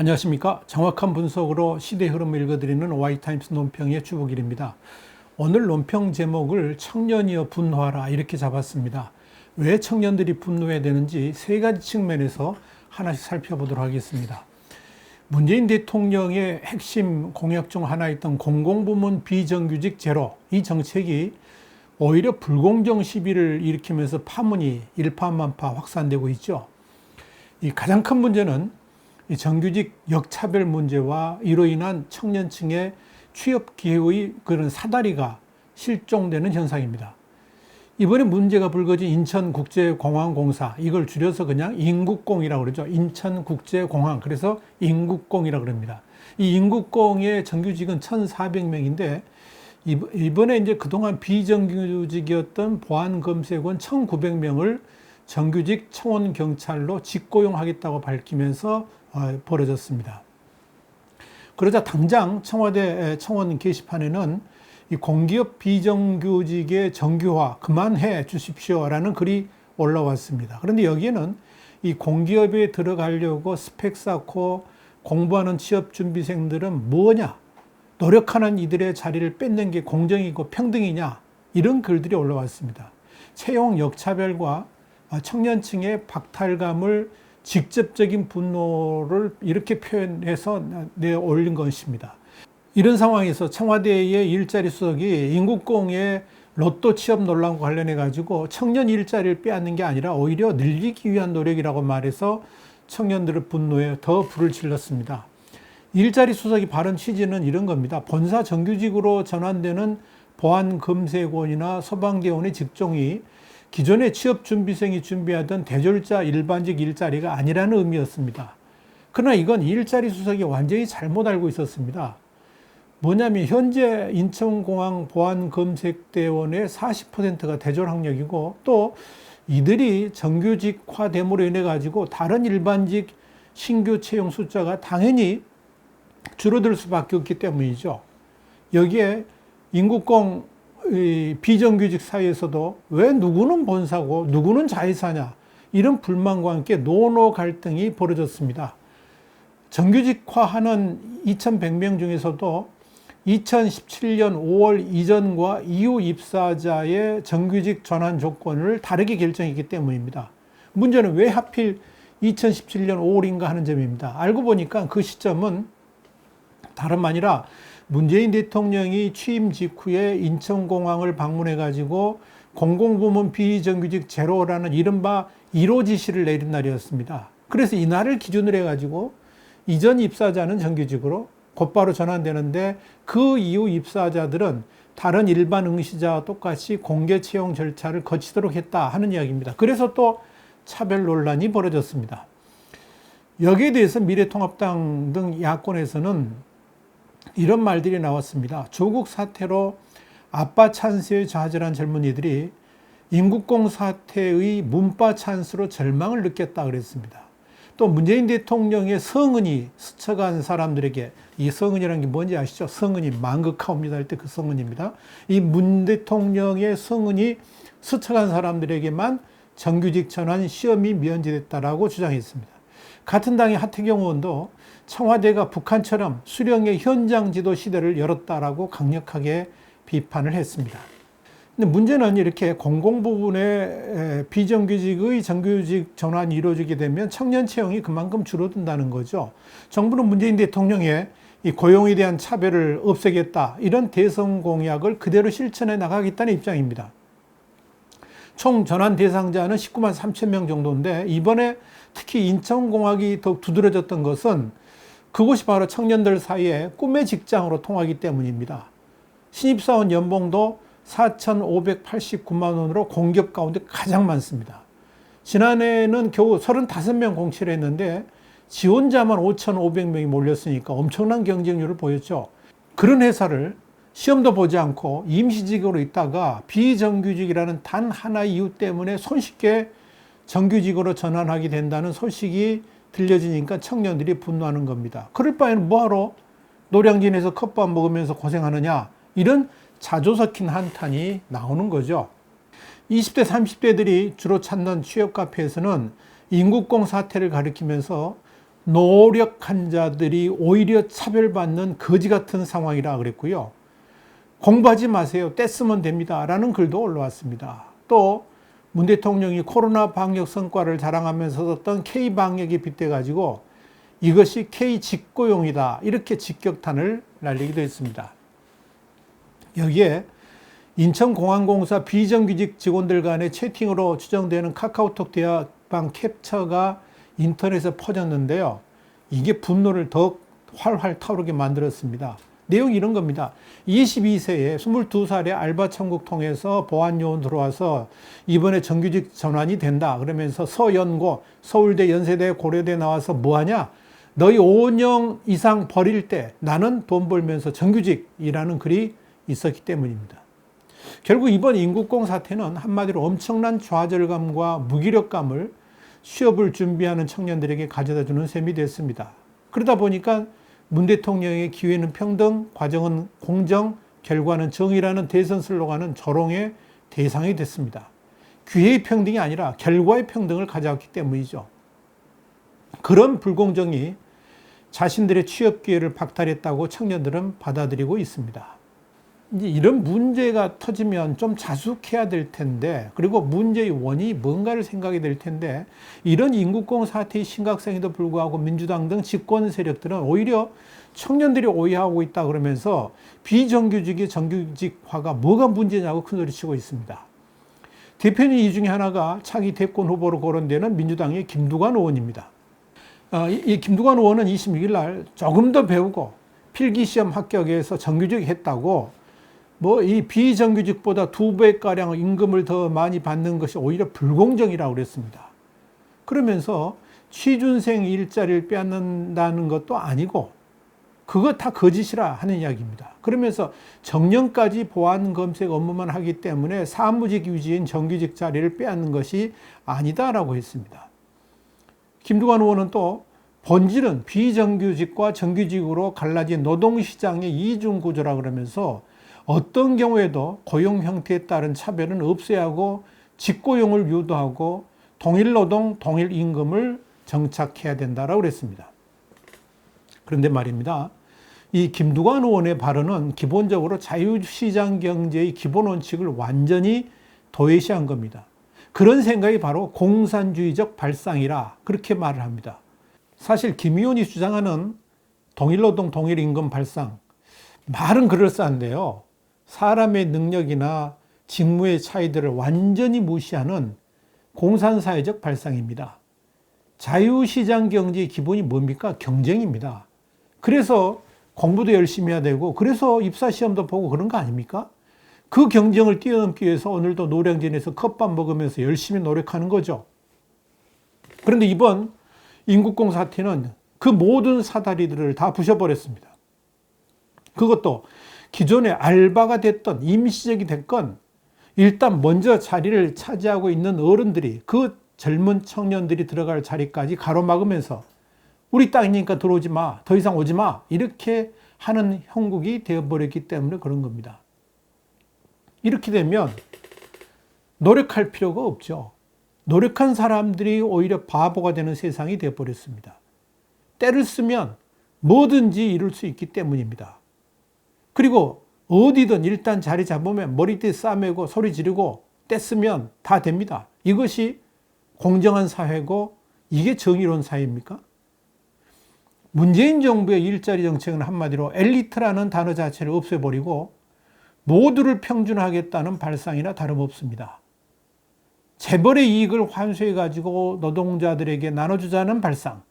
안녕하십니까. 정확한 분석으로 시대 흐름을 읽어드리는 Y타임스 논평의 주복일입니다. 오늘 논평 제목을 청년이여 분노하라 이렇게 잡았습니다. 왜 청년들이 분노해야 되는지 세 가지 측면에서 하나씩 살펴보도록 하겠습니다. 문재인 대통령의 핵심 공약 중 하나였던 공공부문 비정규직 제로, 이 정책이 오히려 불공정 시비를 일으키면서 파문이 일파만파 확산되고 있죠. 이 가장 큰 문제는 이 정규직 역차별 문제와 이로 인한 청년층의 취업 기회의 그런 사다리가 실종되는 현상입니다. 이번에 문제가 불거진 인천국제공항공사, 이걸 줄여서 그냥 인국공이라고 그러죠. 인천국제공항, 그래서 인국공이라고 그럽니다. 이 인국공의 정규직은 1,400명인데 이번에 이제 그동안 비정규직이었던 보안검색원 1,900명을 정규직 청원경찰로 직고용하겠다고 밝히면서 벌어졌습니다. 그러자 당장 청와대 청원 게시판에는 이 공기업 비정규직의 정규화 그만해 주십시오라는 글이 올라왔습니다. 그런데 여기에는 이 공기업에 들어가려고 스펙 쌓고 공부하는 취업준비생들은 뭐냐? 노력하는 이들의 자리를 뺏는 게 공정이고 평등이냐? 이런 글들이 올라왔습니다. 채용 역차별과 청년층의 박탈감을 직접적인 분노를 이렇게 표현해서 내올린 것입니다. 이런 상황에서 청와대의 일자리 수석이 인국공의 로또 취업 논란과 관련해 가지고 청년 일자리를 빼앗는 게 아니라 오히려 늘리기 위한 노력이라고 말해서 청년들의 분노에 더 불을 질렀습니다. 일자리 수석이 발언 취지는 이런 겁니다. 본사 정규직으로 전환되는 보안검색원이나 소방대원의 직종이 기존의 취업준비생이 준비하던 대졸자 일반직 일자리가 아니라는 의미였습니다. 그러나 이건 일자리 수석이 완전히 잘못 알고 있었습니다. 뭐냐면 현재 인천공항 보안검색대원의 40%가 대졸 학력이고 또 이들이 정규직화됨으로 인해 가지고 다른 일반직 신규 채용 숫자가 당연히 줄어들 수밖에 없기 때문이죠. 여기에 인국공 비정규직 사이에서도 왜 누구는 본사고 누구는 자회사냐, 이런 불만과 함께 노노 갈등이 벌어졌습니다. 정규직화하는 2,100명 중에서도 2017년 5월 이전과 이후 입사자의 정규직 전환 조건을 다르게 결정했기 때문입니다. 문제는 왜 하필 2017년 5월인가 하는 점입니다. 알고 보니까 그 시점은 다름 아니라 문재인 대통령이 취임 직후에 인천공항을 방문해 가지고 공공부문 비정규직 제로라는 이른바 1호 지시를 내린 날이었습니다. 그래서 이 날을 기준으로 해 가지고 이전 입사자는 정규직으로 곧바로 전환되는데 그 이후 입사자들은 다른 일반 응시자와 똑같이 공개 채용 절차를 거치도록 했다 하는 이야기입니다. 그래서 또 차별 논란이 벌어졌습니다. 여기에 대해서 미래통합당 등 야권에서는 이런 말들이 나왔습니다. 조국 사태로 아빠 찬스에 좌절한 젊은이들이 인국공 사태의 문파 찬스로 절망을 느꼈다 그랬습니다. 또 문재인 대통령의 성은이 스쳐간 사람들에게, 이 성은이라는 게 뭔지 아시죠? 성은이 만극하옵니다 할 때 그 성은입니다. 이 문 대통령의 성은이 스쳐간 사람들에게만 정규직 전환 시험이 면제됐다라고 주장했습니다. 같은 당의 하태경 의원도 청와대가 북한처럼 수령의 현장 지도 시대를 열었다라고 강력하게 비판을 했습니다. 근데 문제는 이렇게 공공부문의 비정규직의 정규직 전환이 이루어지게 되면 청년 채용이 그만큼 줄어든다는 거죠. 정부는 문재인 대통령의 이 고용에 대한 차별을 없애겠다, 이런 대선 공약을 그대로 실천해 나가겠다는 입장입니다. 총 전환 대상자는 19만 3천 명 정도인데 이번에 특히 인천공항이 더욱 두드러졌던 것은 그곳이 바로 청년들 사이에 꿈의 직장으로 통하기 때문입니다. 신입사원 연봉도 4,589만 원으로 공기업 가운데 가장 많습니다. 지난해에는 겨우 35명 공채를 했는데 지원자만 5,500명이 몰렸으니까 엄청난 경쟁률을 보였죠. 그런 회사를 시험도 보지 않고 임시직으로 있다가 비정규직이라는 단 하나의 이유 때문에 손쉽게 정규직으로 전환하게 된다는 소식이 들려지니까 청년들이 분노하는 겁니다. 그럴 바에는 뭐하러 노량진에서 컵밥 먹으면서 고생하느냐, 이런 자조 섞인 한탄이 나오는 거죠. 20대 30대들이 주로 찾는 취업 카페에서는 인국공 사태를 가리키면서 노력한 자들이 오히려 차별받는 거지 같은 상황이라 그랬고요. 공부하지 마세요. 떼쓰면 됩니다. 라는 글도 올라왔습니다. 또 문 대통령이 코로나 방역 성과를 자랑하면서 썼던 K방역에 빗대가지고 이것이 K직고용이다. 이렇게 직격탄을 날리기도 했습니다. 여기에 인천공항공사 비정규직 직원들 간의 채팅으로 추정되는 카카오톡 대화방 캡처가 인터넷에 퍼졌는데요. 이게 분노를 더욱 활활 타오르게 만들었습니다. 내용이 이런 겁니다. 22세에 22살의 알바 천국 통해서 보안 요원 들어와서 이번에 정규직 전환이 된다. 그러면서 서연고, 서울대, 연세대, 고려대 나와서 뭐하냐? 너희 5년 이상 버릴 때 나는 돈 벌면서 정규직이라는 글이 있었기 때문입니다. 결국 이번 인국공 사태는 한마디로 엄청난 좌절감과 무기력감을 취업을 준비하는 청년들에게 가져다주는 셈이 됐습니다. 그러다 보니까 문 대통령의 기회는 평등, 과정은 공정, 결과는 정의라는 대선 슬로건은 조롱의 대상이 됐습니다. 기회의 평등이 아니라 결과의 평등을 가져왔기 때문이죠. 그런 불공정이 자신들의 취업 기회를 박탈했다고 청년들은 받아들이고 있습니다. 이제 이런 문제가 터지면 좀 자숙해야 될 텐데, 그리고 문제의 원인이 뭔가를 생각이 될 텐데, 이런 인국공 사태의 심각성에도 불구하고 민주당 등 집권 세력들은 오히려 청년들이 오해하고 있다 그러면서 비정규직의 정규직화가 뭐가 문제냐고 큰소리치고 있습니다. 대표는 이 중에 하나가 차기 대권 후보로 거론되는 민주당의 김두관 의원입니다. 이 김두관 의원은 26일 날 조금 더 배우고 필기시험 합격해서 정규직 했다고 이 비정규직보다 2배가량 임금을 더 많이 받는 것이 오히려 불공정이라고 그랬습니다. 그러면서 취준생 일자리를 빼앗는다는 것도 아니고 그거 다 거짓이라 하는 이야기입니다. 그러면서 정년까지 보안 검색 업무만 하기 때문에 사무직 유지인 정규직 자리를 빼앗는 것이 아니다라고 했습니다. 김두관 의원은 또 본질은 비정규직과 정규직으로 갈라진 노동시장의 이중구조라 그러면서 어떤 경우에도 고용 형태에 따른 차별은 없애야 하고 직고용을 유도하고 동일노동, 동일임금을 정착해야 된다라고 그랬습니다. 그런데 말입니다. 이 김두관 의원의 발언은 기본적으로 자유시장 경제의 기본 원칙을 완전히 도외시한 겁니다. 그런 생각이 바로 공산주의적 발상이라 그렇게 말을 합니다. 사실 김 의원이 주장하는 동일노동, 동일임금 발상, 말은 그럴싸한데요. 사람의 능력이나 직무의 차이들을 완전히 무시하는 공산사회적 발상입니다. 자유시장 경제의 기본이 뭡니까? 경쟁입니다. 그래서 공부도 열심히 해야 되고 그래서 입사시험도 보고 그런 거 아닙니까? 그 경쟁을 뛰어넘기 위해서 오늘도 노량진에서 컵밥 먹으면서 열심히 노력하는 거죠. 그런데 이번 인국공 사태는 그 모든 사다리들을 다 부셔버렸습니다. 그것도 기존에 알바가 됐던 임시직이 됐건 일단 먼저 자리를 차지하고 있는 어른들이 그 젊은 청년들이 들어갈 자리까지 가로막으면서 우리 땅이니까 들어오지 마, 더 이상 오지 마 이렇게 하는 형국이 되어버렸기 때문에 그런 겁니다. 이렇게 되면 노력할 필요가 없죠. 노력한 사람들이 오히려 바보가 되는 세상이 되어버렸습니다. 때를 쓰면 뭐든지 이룰 수 있기 때문입니다. 그리고 어디든 일단 자리 잡으면 머리띠 싸매고 소리 지르고 떼쓰면 다 됩니다. 이것이 공정한 사회고 이게 정의로운 사회입니까? 문재인 정부의 일자리 정책은 한마디로 엘리트라는 단어 자체를 없애버리고 모두를 평준화하겠다는 발상이나 다름없습니다. 재벌의 이익을 환수해가지고 노동자들에게 나눠주자는 발상,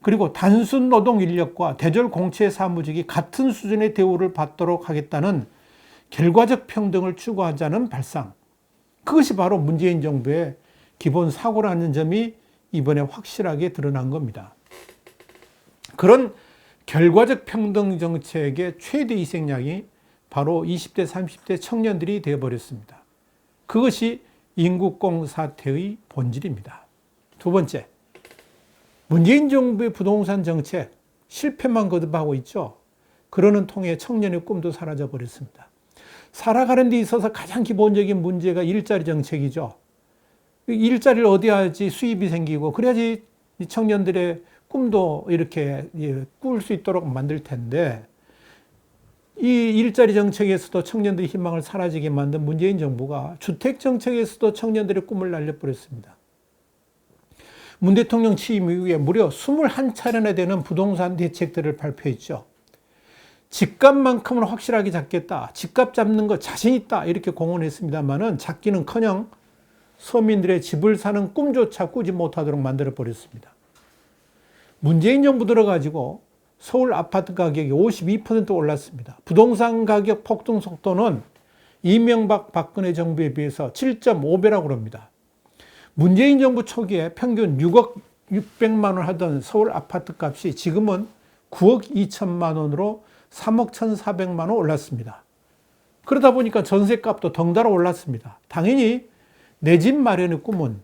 그리고 단순 노동 인력과 대졸 공채 사무직이 같은 수준의 대우를 받도록 하겠다는 결과적 평등을 추구하자는 발상, 그것이 바로 문재인 정부의 기본 사고라는 점이 이번에 확실하게 드러난 겁니다. 그런 결과적 평등 정책의 최대 희생양이 바로 20대, 30대 청년들이 되어버렸습니다. 그것이 인국공 사태의 본질입니다. 두 번째, 문재인 정부의 부동산 정책 실패만 거듭하고 있죠. 그러는 통에 청년의 꿈도 사라져 버렸습니다. 살아가는 데 있어서 가장 기본적인 문제가 일자리 정책이죠. 일자리를 어디 해야지 수입이 생기고 그래야지 이 청년들의 꿈도 이렇게 꿀 수 있도록 만들 텐데, 이 일자리 정책에서도 청년들의 희망을 사라지게 만든 문재인 정부가 주택 정책에서도 청년들의 꿈을 날려버렸습니다. 문 대통령 취임 이후에 무려 21차례나 되는 부동산 대책들을 발표했죠. 집값만큼은 확실하게 잡겠다. 집값 잡는 거 자신 있다. 이렇게 공언했습니다만은 잡기는커녕 서민들의 집을 사는 꿈조차 꾸지 못하도록 만들어버렸습니다. 문재인 정부 들어가지고 서울 아파트 가격이 52% 올랐습니다. 부동산 가격 폭등 속도는 이명박 박근혜 정부에 비해서 7.5배라고 합니다. 문재인 정부 초기에 평균 6억 600만 원 하던 서울 아파트 값이 지금은 9억 2천만 원으로 3억 1,400만 원 올랐습니다. 그러다 보니까 전세값도 덩달아 올랐습니다. 당연히 내 집 마련의 꿈은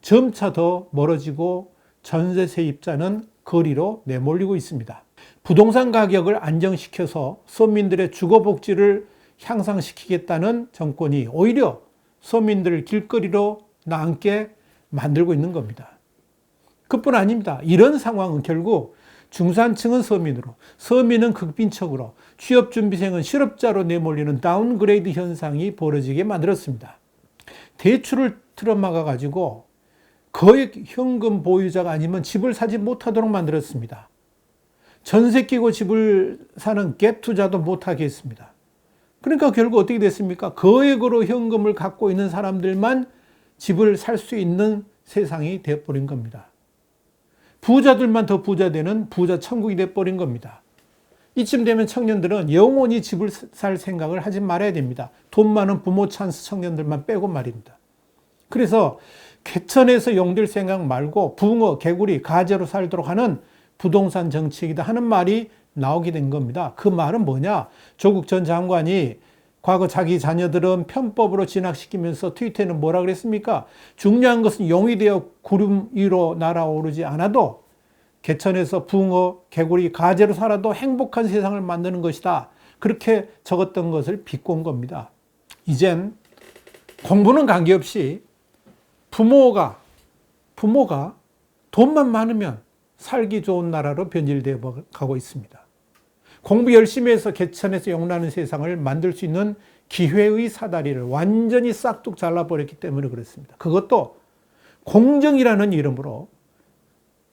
점차 더 멀어지고 전세 세입자는 거리로 내몰리고 있습니다. 부동산 가격을 안정시켜서 서민들의 주거복지를 향상시키겠다는 정권이 오히려 서민들을 길거리로 나앉게 만들고 있는 겁니다. 그뿐 아닙니다. 이런 상황은 결국 중산층은 서민으로, 서민은 극빈척으로, 취업준비생은 실업자로 내몰리는 다운그레이드 현상이 벌어지게 만들었습니다. 대출을 틀어막아 가지고 거액 현금 보유자가 아니면 집을 사지 못하도록 만들었습니다. 전세 끼고 집을 사는 갭 투자도 못하게 했습니다. 그러니까 결국 어떻게 됐습니까? 거액으로 현금을 갖고 있는 사람들만 집을 살 수 있는 세상이 되어버린 겁니다. 부자들만 더 부자 되는 부자 천국이 되어버린 겁니다. 이쯤 되면 청년들은 영원히 집을 살 생각을 하지 말아야 됩니다. 돈 많은 부모 찬스 청년들만 빼고 말입니다. 그래서 개천에서 용될 생각 말고 붕어, 개구리, 가재로 살도록 하는 부동산 정책이다 하는 말이 나오게 된 겁니다. 그 말은 뭐냐? 조국 전 장관이 과거 자기 자녀들은 편법으로 진학시키면서 트위터에는 뭐라 그랬습니까? 중요한 것은 용이 되어 구름 위로 날아오르지 않아도 개천에서 붕어, 개구리, 가재로 살아도 행복한 세상을 만드는 것이다. 그렇게 적었던 것을 비꼰 겁니다. 이젠 공부는 관계없이 부모가 돈만 많으면 살기 좋은 나라로 변질되어 가고 있습니다. 공부 열심히 해서 개천에서 용나는 세상을 만들 수 있는 기회의 사다리를 완전히 싹둑 잘라버렸기 때문에 그렇습니다. 그것도 공정이라는 이름으로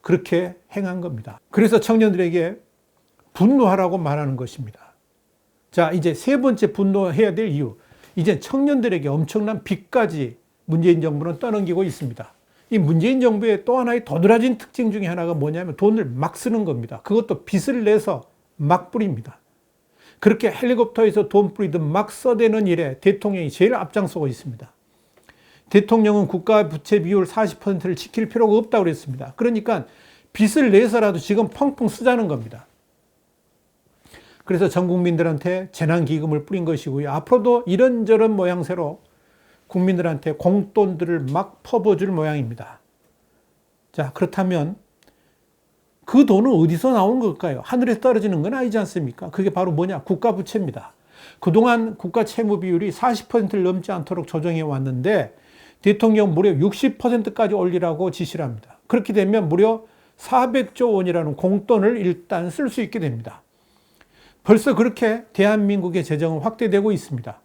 그렇게 행한 겁니다. 그래서 청년들에게 분노하라고 말하는 것입니다. 자, 이제 세 번째 분노해야 될 이유. 이제 청년들에게 엄청난 빚까지 문재인 정부는 떠넘기고 있습니다. 이 문재인 정부의 또 하나의 도드라진 특징 중에 하나가 뭐냐면 돈을 막 쓰는 겁니다. 그것도 빚을 내서 막 뿌립니다. 그렇게 헬리콥터에서 돈 뿌리듯 막 써대는 일에 대통령이 제일 앞장서고 있습니다. 대통령은 국가 부채 비율 40%를 지킬 필요가 없다고 그랬습니다. 그러니까 빚을 내서라도 지금 펑펑 쓰자는 겁니다. 그래서 전 국민들한테 재난기금을 뿌린 것이고요. 앞으로도 이런저런 모양새로 국민들한테 공돈들을 막 퍼부어줄 모양입니다. 자, 그렇다면 그 돈은 어디서 나오는 걸까요? 하늘에서 떨어지는 건 아니지 않습니까? 그게 바로 뭐냐? 국가 부채입니다. 그동안 국가 채무 비율이 40%를 넘지 않도록 조정해 왔는데 대통령 무려 60%까지 올리라고 지시를 합니다. 그렇게 되면 무려 400조 원이라는 공돈을 일단 쓸 수 있게 됩니다. 벌써 그렇게 대한민국의 재정은 확대되고 있습니다.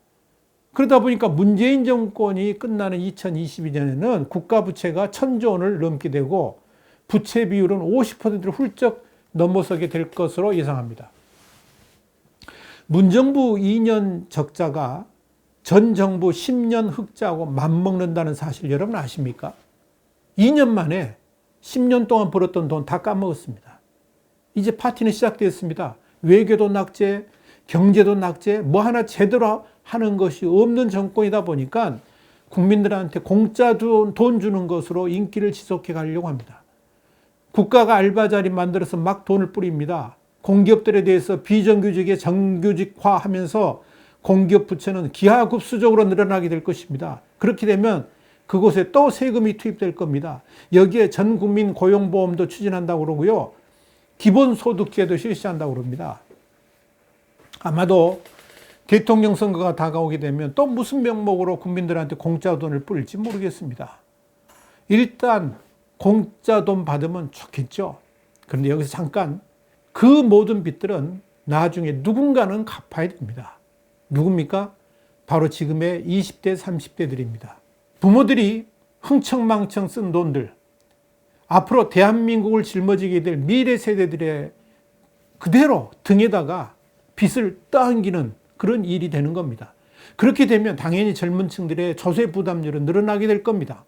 그러다 보니까 문재인 정권이 끝나는 2022년에는 국가 부채가 1,000조 원을 넘게 되고 부채 비율은 50%를 훌쩍 넘어서게 될 것으로 예상합니다. 문정부 2년 적자가 전 정부 10년 흑자하고 맞먹는다는 사실 여러분 아십니까? 2년 만에 10년 동안 벌었던 돈 다 까먹었습니다. 이제 파티는 시작되었습니다. 외교도 낙제, 경제도 낙제, 뭐 하나 제대로 하는 것이 없는 정권이다 보니까 국민들한테 공짜 돈 주는 것으로 인기를 지속해 가려고 합니다. 국가가 알바자리 만들어서 막 돈을 뿌립니다. 공기업들에 대해서 비정규직에 정규직화하면서 공기업 부채는 기하급수적으로 늘어나게 될 것입니다. 그렇게 되면 그곳에 또 세금이 투입될 겁니다. 여기에 전 국민 고용보험도 추진한다고 그러고요. 기본소득제도 실시한다고 그럽니다. 아마도 대통령 선거가 다가오게 되면 또 무슨 명목으로 국민들한테 공짜 돈을 뿌릴지 모르겠습니다. 일단 공짜 돈 받으면 좋겠죠. 그런데 여기서 잠깐 그 모든 빚들은 나중에 누군가는 갚아야 됩니다. 누굽니까? 바로 지금의 20대, 30대들입니다. 부모들이 흥청망청 쓴 돈들, 앞으로 대한민국을 짊어지게 될 미래 세대들의 그대로 등에다가 빚을 떠안기는 그런 일이 되는 겁니다. 그렇게 되면 당연히 젊은 층들의 조세 부담률은 늘어나게 될 겁니다.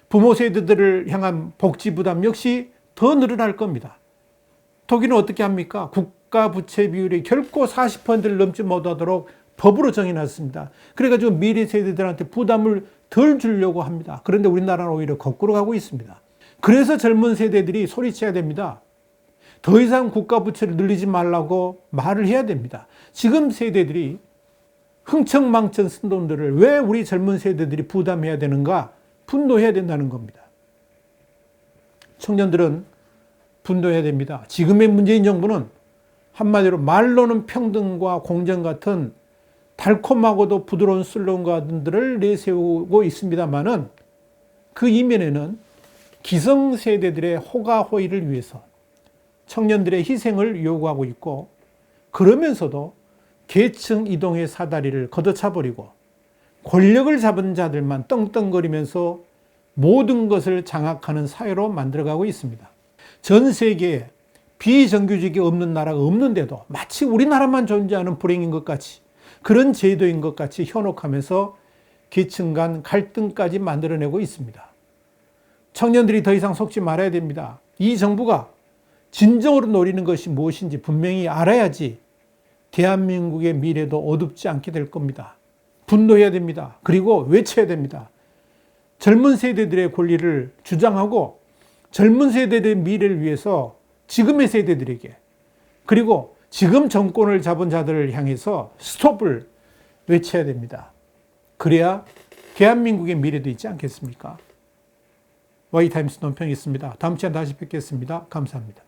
부모 세대들을 향한 복지 부담 역시 더 늘어날 겁니다. 독일은 어떻게 합니까? 국가 부채 비율이 결코 40%를 넘지 못하도록 법으로 정해놨습니다. 그래가지고 미래 세대들한테 부담을 덜 주려고 합니다. 그런데 우리나라는 오히려 거꾸로 가고 있습니다. 그래서 젊은 세대들이 소리쳐야 됩니다. 더 이상 국가 부채를 늘리지 말라고 말을 해야 됩니다. 지금 세대들이 흥청망청 쓴 돈들을 왜 우리 젊은 세대들이 부담해야 되는가? 분노해야 된다는 겁니다. 청년들은 분노해야 됩니다. 지금의 문재인 정부는 한마디로 말로는 평등과 공정 같은 달콤하고도 부드러운 슬로건들을 내세우고 있습니다만은 그 이면에는 기성세대들의 호가호의를 위해서 청년들의 희생을 요구하고 있고, 그러면서도 계층 이동의 사다리를 걷어차버리고 권력을 잡은 자들만 떵떵거리면서 모든 것을 장악하는 사회로 만들어가고 있습니다. 전 세계에 비정규직이 없는 나라가 없는데도 마치 우리나라만 존재하는 불행인 것 같이, 그런 제도인 것 같이 현혹하면서 계층 간 갈등까지 만들어내고 있습니다. 청년들이 더 이상 속지 말아야 됩니다. 이 정부가 진정으로 노리는 것이 무엇인지 분명히 알아야지 대한민국의 미래도 어둡지 않게 될 겁니다. 분노해야 됩니다. 그리고 외쳐야 됩니다. 젊은 세대들의 권리를 주장하고 젊은 세대들의 미래를 위해서 지금의 세대들에게, 그리고 지금 정권을 잡은 자들을 향해서 스톱을 외쳐야 됩니다. 그래야 대한민국의 미래도 있지 않겠습니까? Y타임스 논평이 있습니다. 다음 시간에 다시 뵙겠습니다. 감사합니다.